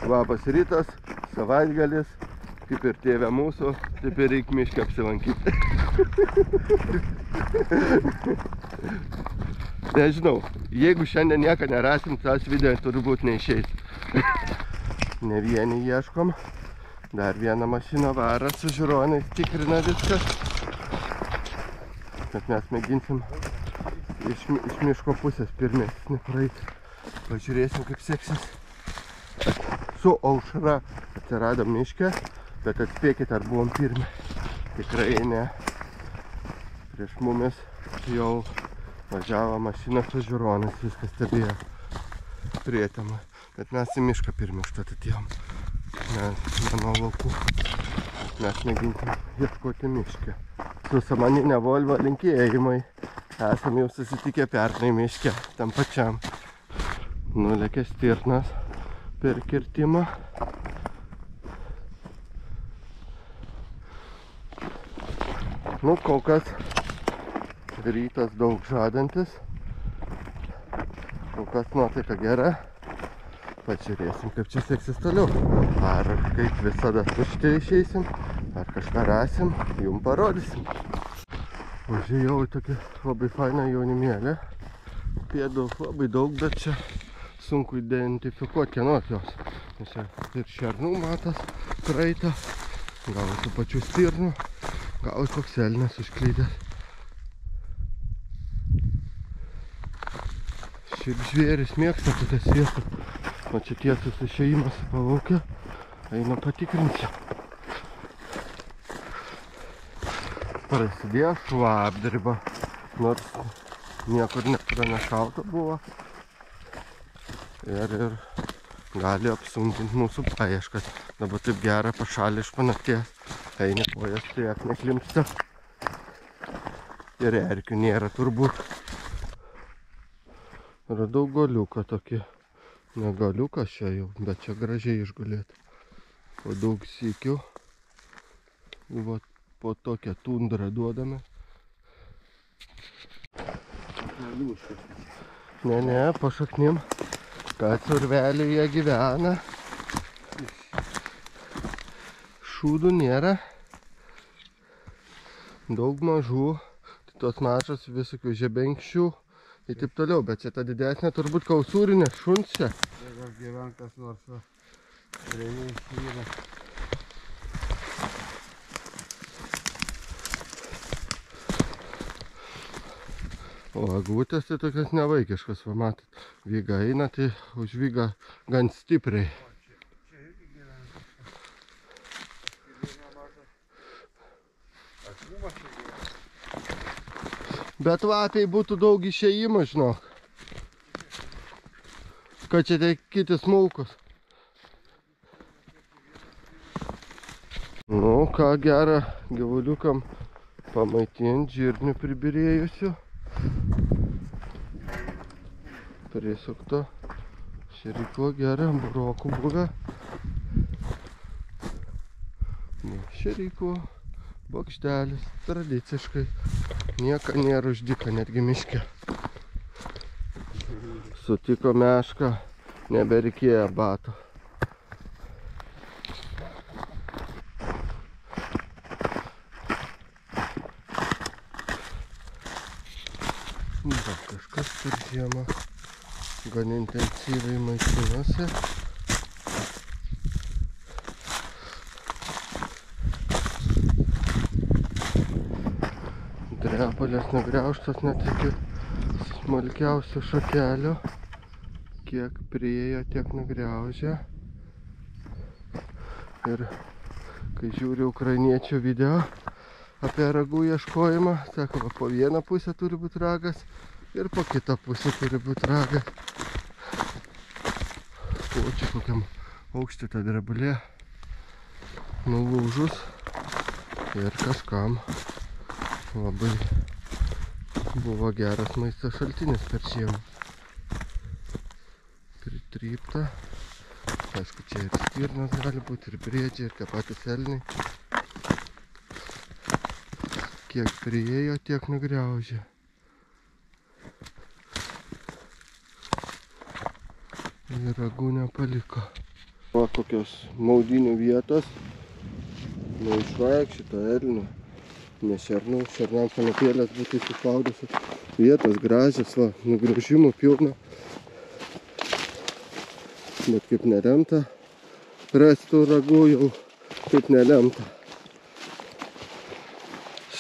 Labas rytas, savaitgalis, kaip ir tėvė mūsų, taip ir reikia miške apsilankyti. Nežinau, jeigu šiandien nieko nerasim, tas video turbūt neišeis. Ne vieni ieškom, dar vieną mašiną varo su žiūronais, tikrina viską. Bet mes mėginsim iš miško pusės pirmesnį praeiti. Pažiūrėsim, kaip seksis. Su Aušra atsiradom miške, bet atspėkit, ar buvom pirmi. Tikrai ne. Prieš mumis jau važiavo mašina su žiūronais, viskas stebėjo prietemą. Bet mes į mišką pirmi užtat atėjom. Ne nuo laukų. Mes mėginsim ieškoti miške. Su samaninė Volvo linkėjimai. Esam jau susitikę pernai miške, tam pačiam. Nulėkė stirnas per kirtimą. Nu, kol kas rytas daug žadantis. Kol kas nuotaika gera. Pažiūrėsim, kaip čia seksis toliau. Ar kaip visada tušti išeisim, ar kažką rasim, jum parodysim. Užėjau į tokį labai fainą jaunimėlę. Pėdų labai daug, bet čia sunku identifikuoti, kieno jos. Nes čia ir šernų matas praeita, gal tų pačių stirnų, gal koks elnias užklydęs. Šiaip žvėris mėgsta tokias vietas. O čia tiesus išėjimas palaukė, einu patikrinsiu. Prasidėjo šlapdriba, nors niekur nepranešauta buvo. Ir gali apsunkinti mūsų paieškas. Dabar taip gera pašalį iš panakties. Eini kojas tiek neklimsta. Ir erkių nėra turbūt. Radau galiuką tokį. Ne galiukas čia jau, bet čia gražiai išgulėti. O daug sykių. Po tokią tundrą duodame. Ne, po šaknim. Kad urveliai jie gyvena. Šūdų nėra. Daug mažų. Tai tos mažas visokių žebenkščių. Ir taip toliau. Bet čia ta didesnė turbūt kausūrinė šuns čia. Jeigu gyvenkas nors rėmės yra. O agutės tai tokias nevaikiškas, va matot. Vyga eina, tai už vygą gan stipriai. Čia irgi gyvenkas. Paskirė nemažas. Akmumas čia gyvenkas. Bet lapiai būtų daug išėjimų, žinok. Kad čia tai kiti smulkus. Nu, ką gera gyvuliukam pamaitinti žirnių pribirėjusių. Prisukto šeriko gera, burokų buvę. Šeriko bokštelis, tradiciškai. Nieka nėra uždyka, netgi miške. Sutiko mešką, nebereikėjo batų. Dar kažkas per žiemą gan intensyviai maitinasi. Drebulės nugriaužtos net iki smulkiausių šakelių. Kiek priėjo, tiek nugriaužė. Ir kai žiūriu ukrainiečių video apie ragų ieškojimą, sako, va, po vieną pusę turi būti ragas ir po kitą pusę turi būti ragas. O čia kokiam aukštį ta drebulė nulūžus ir kažkam labai buvo geras maisto šaltinis per žiemą. Pritrypta. Aišku, čia ir stirnas gali būti, ir briedžiai, ir tie patys elniai. Kiek priėjo, tiek nugriaužė. Ir ragų nepaliko. Va kokios maudinių vietos. Neišvaikščito elnių, ne šernų, šernam kanapėlės būtų įsispaudusios. Vietos gražios, va, nugraužimų pilna. Bet kaip nelemta, rastų ragų jau kaip nelemta.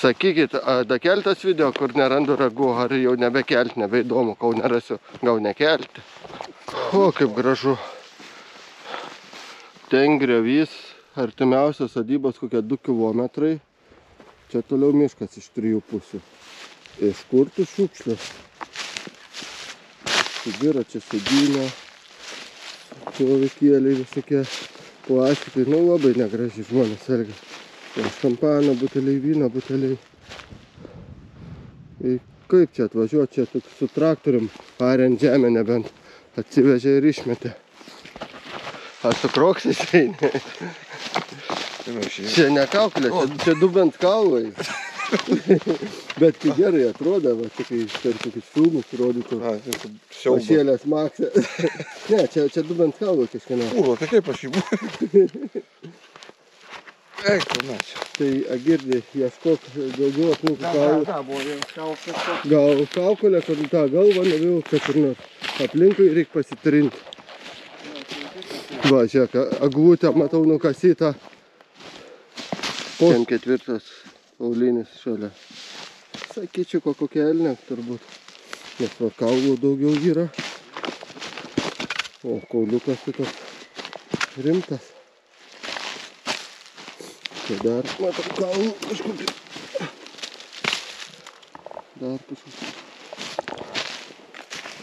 Sakykit, da keltas video, kur nerandu ragų, ar jau nebekelt, nebeįdomu, kol nerasiu, gal nekelti. O, kaip gražu. Ten griovys, artimiausios sodybos kokie 2 kilometrai. Čia toliau miškas iš 3 pusių. Iš kur tų šiukšlių? Subira čia sėdynė, poveikėliai visokie plastikai. Nu, labai negražiai žmonės elgia. Šampano buteliai, vyno buteliai. Kaip čia atvažiuoti? Čia su traktorium ariant žemę nebent atsivežė ir išmetė. Ar su kroksais eini? Čia ne kauklė, čia dubens kaulai. Bet kai gerai atrodo, va, čia kai per tokius filmus rodytų. Pašėlės maksė. Ne, čia dubens kaulai kažkieno. Uro, tai kaip aš jį buvau? Eik, tu načiau. Tai Agirdi, ieškok daugiau aplink kaulų. Gal kaukolę, kad tą galvą neviau, kad ir nors. Aplinkui reikia pasitrinti. Va, žiūrėk, aglutę matau nukasytą. Ten 4 aulinis šalia. Sakyčiau, kokia elnė turbūt. Nes va, kaulų daugiau yra. O, kauliukas tai toks rimtas. Čia dar, matau, kaulų kažkokį. Dar kažkokį.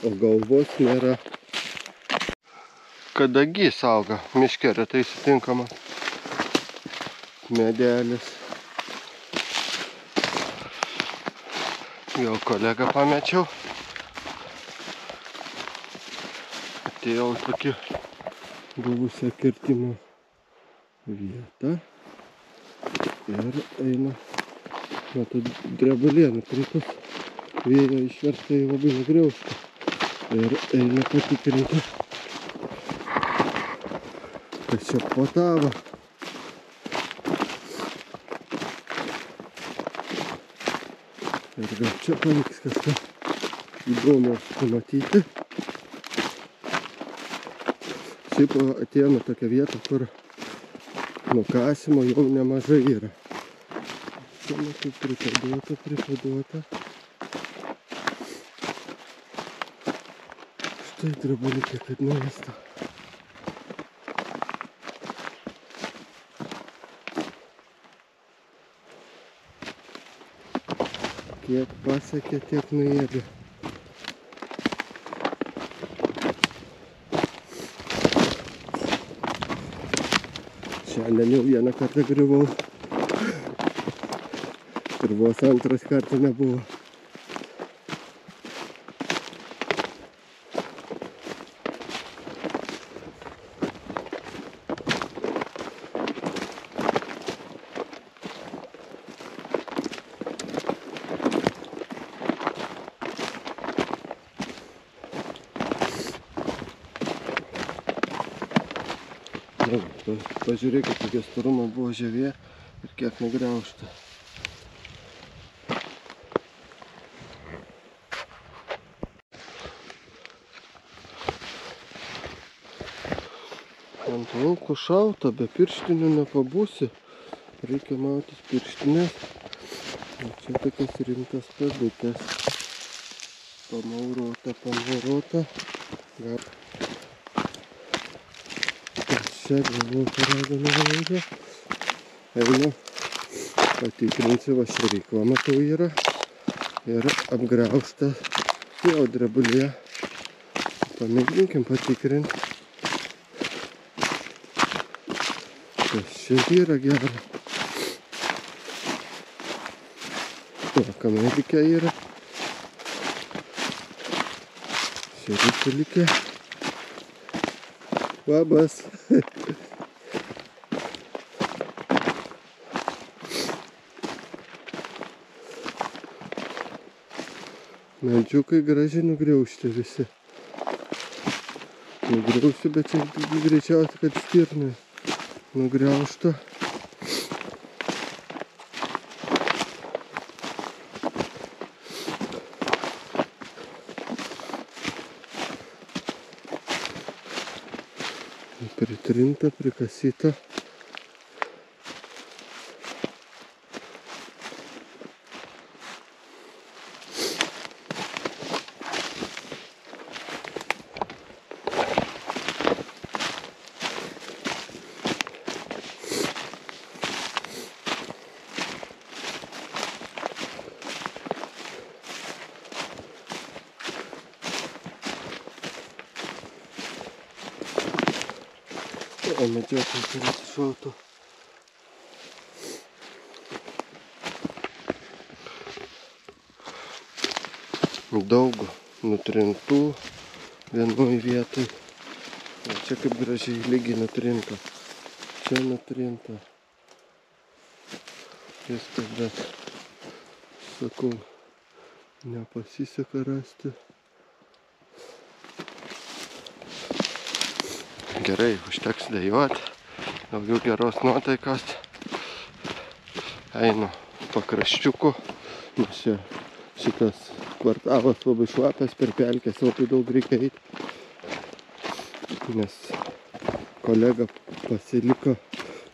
O galvos nėra. Kadagys auga, miške retai sutinkamas. Medelis. Jau kolegą pamečiau. Atėjau tokį buvusią kirtimo vietą. Ir eina, matau, drebulė nukritus. Vėjo išversta į labai nugriaužtą. Ir eina patikrinti, kas čia potavo. Ir gal čia pavyks kažką įdomu pamatyti. Šiaip atėjome tokią vietą, kur nukasimo jau nemažai yra. Čia matau pripaduota. Štai drebuliukė, kad nuėsta. Kiek pasiekė, tiek nuėdė. Šiandien jau vieną kartą griuvau. Ir vos antras kartą nebuvo. Pažiūrėkit, kokie storumai buvo žievė ir kiek nugriaužta. Ant laukų šalta, be pirštinių nepabūsi. Reikia mautis pirštinės. O čia tokias rimtas padutės. Pamaurota. Čia galvoju paradome vaizdą. Einu, patikrinsiu, va šerykla matau yra. Ir apgraužta jau drebulė. Pamėginkim patikrinti. Kas čia yra gera. O, kamerikė yra. Šerykė. Labas. Medžiukai gražiai nugriaužti visi. nugriausiu, bet čia greičiausiai, kad stirnai nugriaužta. Pritrinta, prikasyta. O medžiotojai turi šautų. Daug nutrintų vienoj vietoj. O čia kaip gražiai lygiai nutrinta. Čia nutrinta. Viskas, bet sakau, nepasiseka rasti. Gerai, užteks dejuoti, daugiau geros nuotaikos. Einu pakraščiuku, nes šitas kvartalas labai šlapias, per pelkės labai daug reikia eiti. Nes kolega pasiliko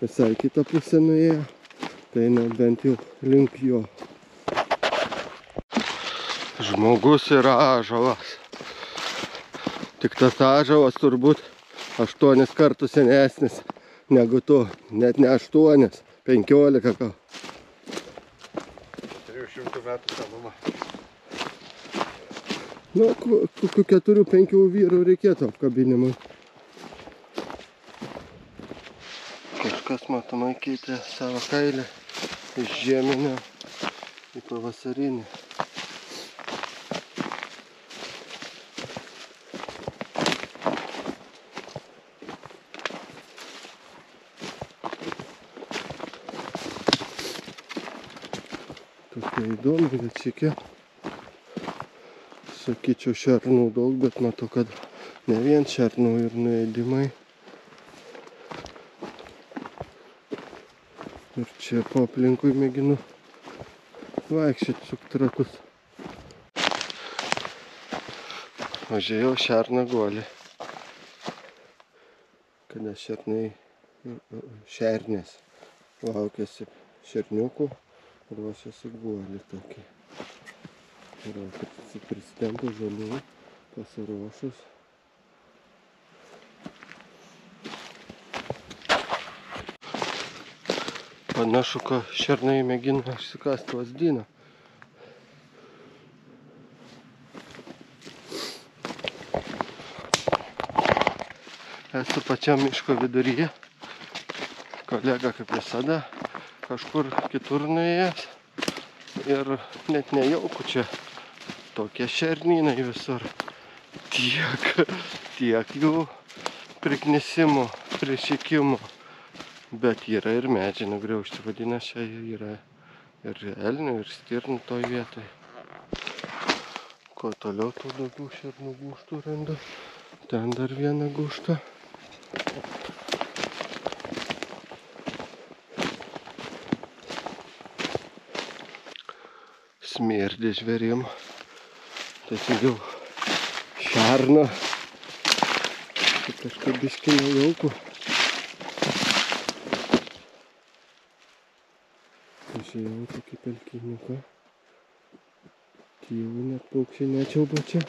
visai kitą pusę nuėjo, tai bent jau link jo. Žmogus yra ąžuolas. Tik tas ąžuolas turbūt 8 kartų senesnis negu tu, net ne 8, 15 gal. 300 metų senumo. Nu, kokių 4-5 vyrų reikėtų apkabinimui. Kažkas matomai keitė savo kailį iš žieminio į pavasarinį. Tokia įdomi večikė. Sakyčiau, šernų daug, bet matau, kad ne vien šernų ir nuėdimai. Ir čia po aplinkui mėginu vaikščioti sukt ratus. Užėjau šerną guolį. Kada šernės laukiasi šerniukų. Ruošiasi guolį tokį. Ir prisitempus žalių, pasiruošus. Panašu, kad šernai mėgina išsikasti lazdyną. Esu pačiam miško viduryje. Kolega kaip visada kažkur kitur nuėjęs ir net nejauku čia tokie šernynai visur. Tiek jų priknisimo, prišikimo, bet yra ir medžiai nugriaužti, vadinasi, yra ir elnių, ir stirnų toj vietoj. Kuo toliau, tuo daugiau šernų gūžtų randu. Ten dar vieną gūžtą. Smėrdė žvėrim. Teisingiau šerno. Tai kažkaip biškį nejauku. Pažiūrėjau tokį pelkyniuką. Tyvų net paukščiai nečiauba čia.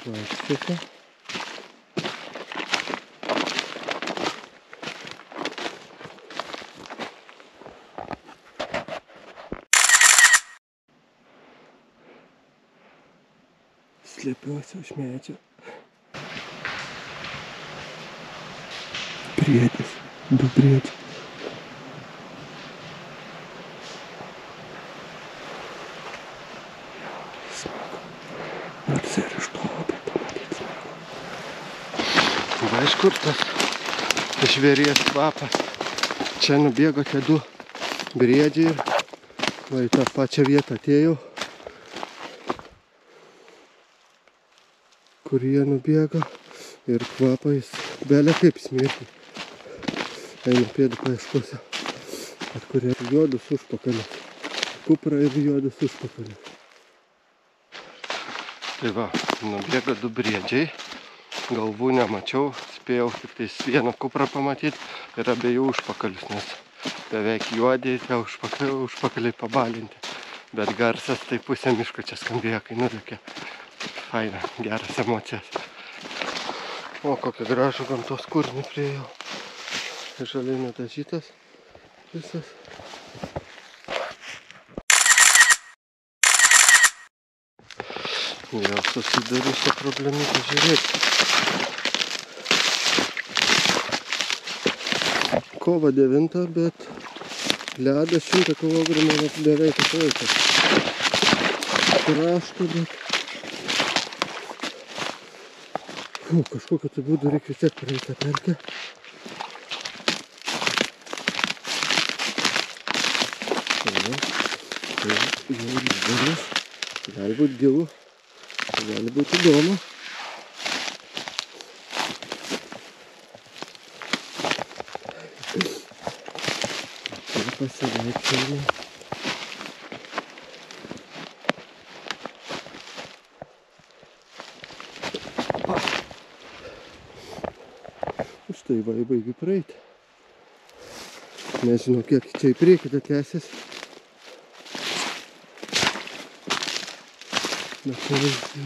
Vaikščioti. Slėpiuosi už medžio. Briedis, 2 briedžiai. Smagu. Nors ir iš to labai pamatyti smagu. Va iš kur tas žvėries kvapas. Čia nubėgo tie 2 briedžiai ir va į tą pačią vietą atėjau, kur jie nubėgo ir kvapais belė kaip smirti. Einu pėdų paieškosiu, atkuria juodus užpakalius. Kupra ir juodus užpakalius. Tai va, nubėgo 2 briedžiai. Galvų nemačiau, spėjau tik tais vieną kuprą pamatyti ir abiejų užpakalius, nes beveik juodė, tie užpakaliai pabalinti. Bet garsas tai pusė miško čia skambėjo, kai nulėkė. Faina, geras emocijas. O, kokią gražų gamtos kūrinį priėjau. Žaliai nudažytas visas. Vėl susidariu su problemyte, žiūrėti. Kovo 9, bet ledas 100 kg beveik atlaikęs. Krašto, bet... kažkokiu tai būdu reikia vis tiek praeiti tą pelkę. Tai jau didelis. Gali būti gilu, gali būti įdomu. Ir pasivaikščiojame. Štai va, baigiu praeiti. Nežinau, kiek čia į priekį tęsis. Bet tai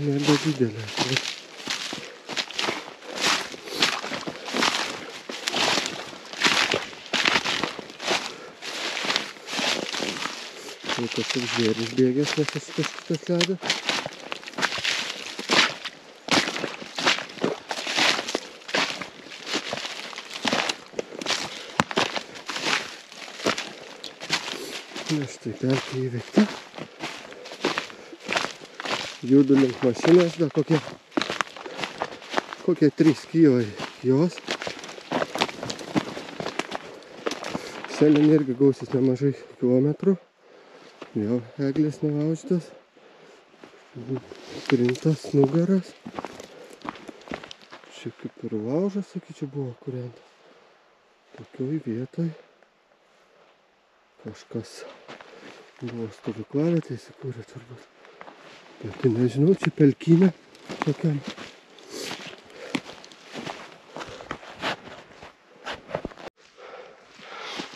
nebe didelė. Tai kažkoks žvėris bėgęs, nes esi kažkitas ledas. Na štai pelkė įveikta. Judu link mašinos, dar kokie 3 kyjai jos. Šiandien irgi gausis nemažai kilometrų. Jau eglės nulaužytos. Trintas nugaras. Čia kaip ir laužas, sakyčiau, buvo kurentas. Tokioj vietoj kažkas buvo stovyklavietė įsikūrė turbūt. Bet tai nežinau, čia pelkynė tokiam.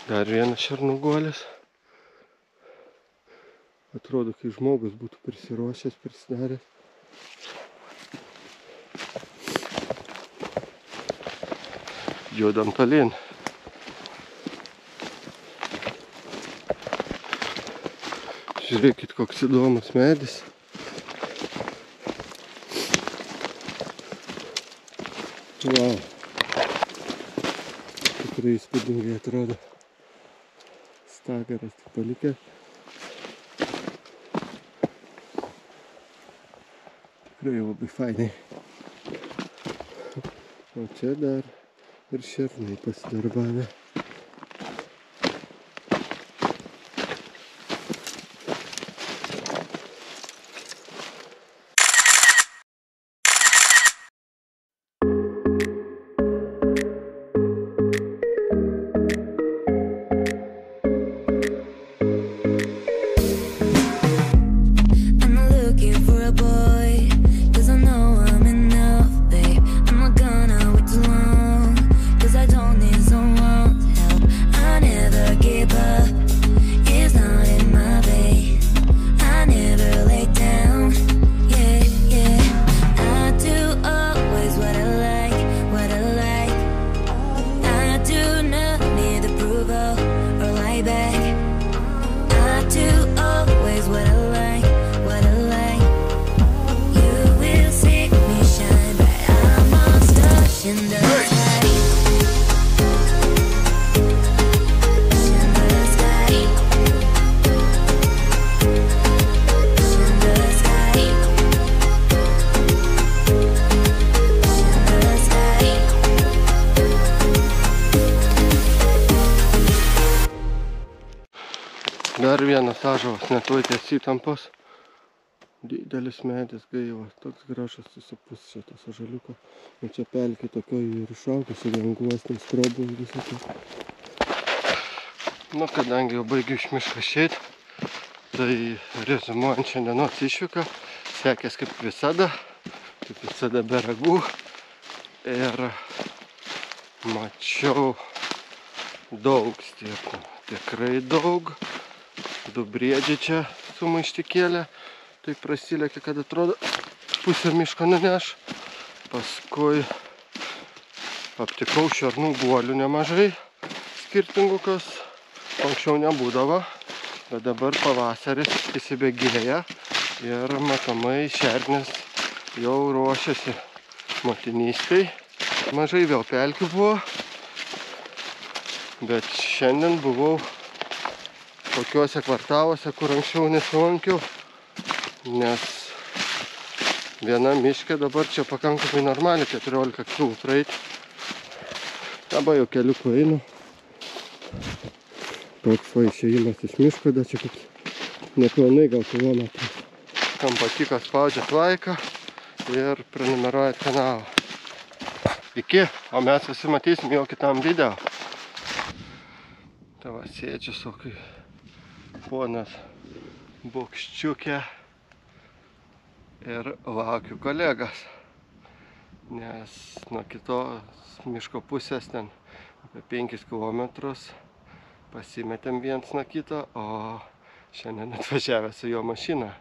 Dar vienas šernuguolis. Atrodo, kai žmogus būtų prisiruošęs, prisidaręs. Judam tolyn. Žiūrėkit, koks įdomus medis. Vau. Tikrai įspūdingai atrodo. Stagaras tik palikęs. Tikrai labai fainai. O čia dar ir šernai pasidarbavę. Don't need someone Dar vienas ąžuolas netvaitės įtampos. Didelis medis gaivas, toks gražus susipus šitas ąžuoliuko. Ir čia pelkė tokio ir išaugusi, ganguosnis, skrobų ir visą tai. Nu, kadangi jau baigiu iš miško išeit, tai reziumuojant šiandienos išvyką, sekės kaip visada be ragų. Ir mačiau daug stirnų, tikrai daug. Du briedžiai čia su maištikėlė, tai prasilėkė, kad atrodo pusę miško nuneš. Paskui aptikau šernų guolių nemažai skirtingų, kas anksčiau nebūdavo, bet dabar pavasaris įsibėgėja ir matomai šernės jau ruošiasi motinystei. Mažai vėl pelkių buvo, bet šiandien buvau tokiuose kvartaluose, kur anksčiau nesilankiau, nes viena miške dabar čia pakankamai normaliai 14 km praeiti. Dabar jau keliuku einu. Toks va išėjimas iš miško, dar čia kokie nepilnai gal kilometrai. Kam patiko, spaudžiat laiką ir prenumeruojat kanalą. Iki, o mes visi matysim jau kitam video. Tai va, sėdžiu su kai ponas bokščiukė ir laukiu kolegas, nes nuo kitos miško pusės ten apie 5 km pasimetėm viens nuo kito, o šiandien atvažiavę su jo mašina,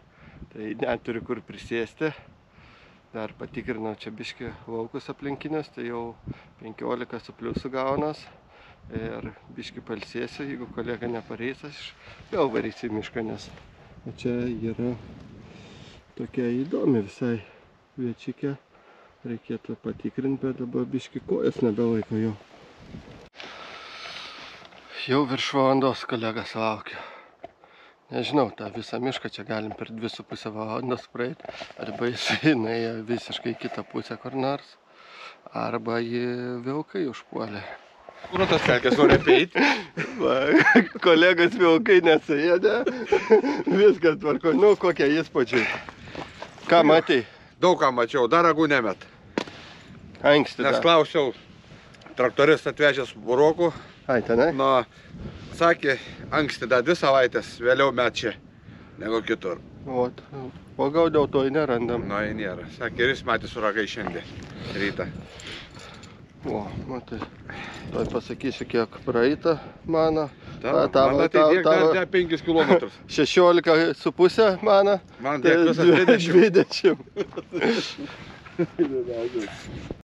tai neturiu kur prisėsti. Dar patikrinau čia biškį laukus aplinkinius, tai jau 15 su pliusu gaunas. Ir biškį palsėsiu, jeigu kolega nepareis, aš vėl varysiu į mišką, nes čia yra tokia įdomi visai viečikė. Reikėtų patikrinti, bet dabar biškį kojas nebelaiko jau. Jau virš valandos kolegas laukia. Nežinau, tą visą mišką čia galim per 2,5 valandos praeiti. Arba jisai nuėjo visiškai kitą pusę kur nors, arba jį vilkai užpuolė. Kur tas pelkės nori apeiti? Kolegas vilkai nesuėdė. Viskas tvarko. Nu, kokie įspūdžiai. Ką matei? Daug ką mačiau, dar ragų nemet. Anksti dar. Nes klausiau, traktoristas atvežęs burokų. Ai, tenai? Nu, sakė, anksti dar 2 savaitės, vėliau met čia, negu kitur. O gal dėl to nerandam. Nu, nėra. Sakė, ir jis matė su ragai šiandien rytą. O, matai, toj pasakysiu, kiek praeita mano. Man tai tiek dar 5 km. 16,5 mano. Man tiek visą 20. 20.